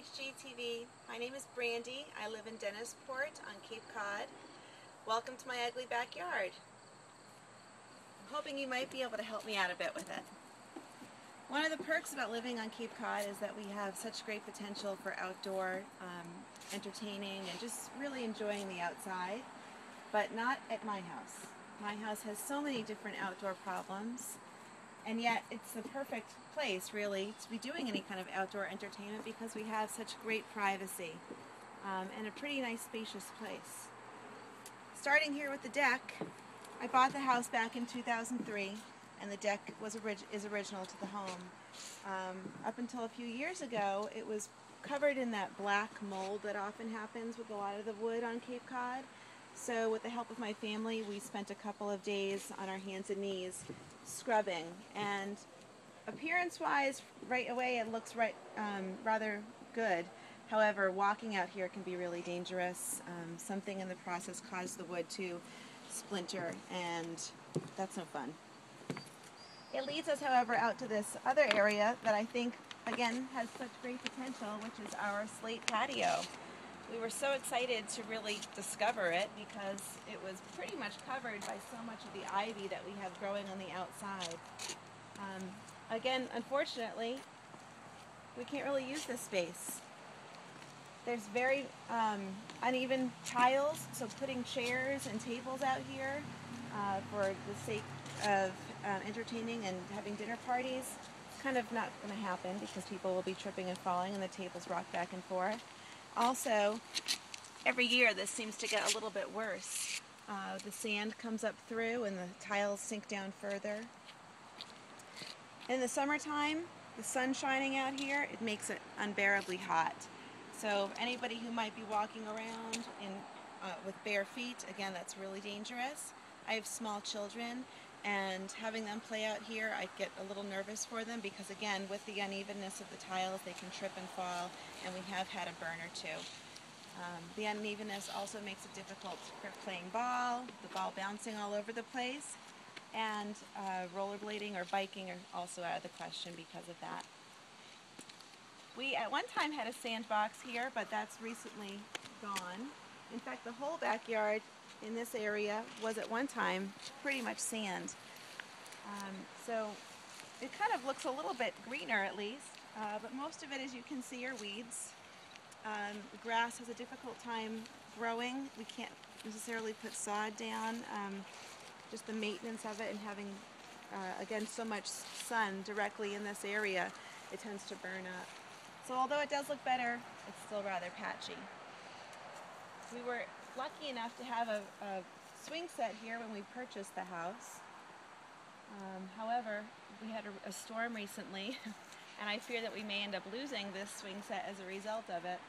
HGTV. My name is Brandi. I live in Dennisport on Cape Cod. Welcome to my ugly backyard. I'm hoping you might be able to help me out a bit with it. One of the perks about living on Cape Cod is that we have such great potential for outdoor entertaining and just really enjoying the outside, but not at my house. My house has so many different outdoor problems, and yet it's the perfect place really to be doing any kind of outdoor entertainment because we have such great privacy and a pretty nice spacious place. Starting here with the deck, I bought the house back in 2003 and the deck is original to the home. Up until a few years ago it was covered in that black mold that often happens with a lot of the wood on Cape Cod. So with the help of my family, we spent a couple of days on our hands and knees scrubbing, and appearance-wise, right away it looks rather good. However, walking out here can be really dangerous. Something in the process caused the wood to splinter, and that's no fun. It leads us, however, out to this other area that I think, again, has such great potential, which is our slate patio. We were so excited to really discover it because it was pretty much covered by so much of the ivy that we have growing on the outside. Again, unfortunately, we can't really use this space. There's very uneven tiles, so putting chairs and tables out here for the sake of entertaining and having dinner parties is kind of not going to happen because people will be tripping and falling and the tables rock back and forth. Also, every year this seems to get a little bit worse. The sand comes up through and the tiles sink down further. In the summertime, the sun shining out here, it makes it unbearably hot. So anybody who might be walking around with bare feet, again, that's really dangerous. I have small children, and having them play out here, I get a little nervous for them because, again, with the unevenness of the tiles, they can trip and fall, and we have had a burn or two. The unevenness also makes it difficult for playing ball, the ball bouncing all over the place, and rollerblading or biking are also out of the question because of that. We at one time had a sandbox here, but that's recently gone. In fact, the whole backyard in this area was at one time pretty much sand. So it kind of looks a little bit greener at least, but most of it, as you can see, are weeds. The grass has a difficult time growing. We can't necessarily put sod down. Just the maintenance of it and having, again, so much sun directly in this area, it tends to burn up. So although it does look better, it's still rather patchy. We were lucky enough to have a swing set here when we purchased the house. However, we had a storm recently, and I fear that we may end up losing this swing set as a result of it.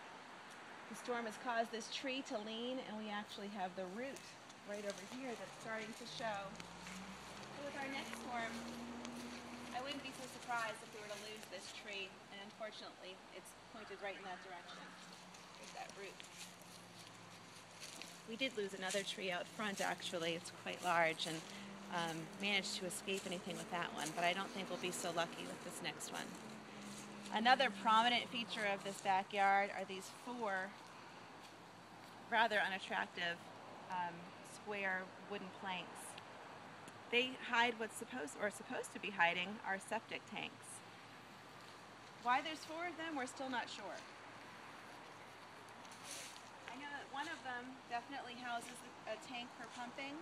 The storm has caused this tree to lean, and we actually have the root right over here that's starting to show. So with our next storm, I wouldn't be so surprised if we were to lose this tree, and unfortunately, it's pointed right in that direction. There's that root. We did lose another tree out front, actually. It's quite large, and managed to escape anything with that one, but I don't think we'll be so lucky with this next one. Another prominent feature of this backyard are these four rather unattractive square wooden planks. They hide what's supposed to be hiding our septic tanks. Why there's four of them, we're still not sure. I know that one of them definitely houses a tank for pumping,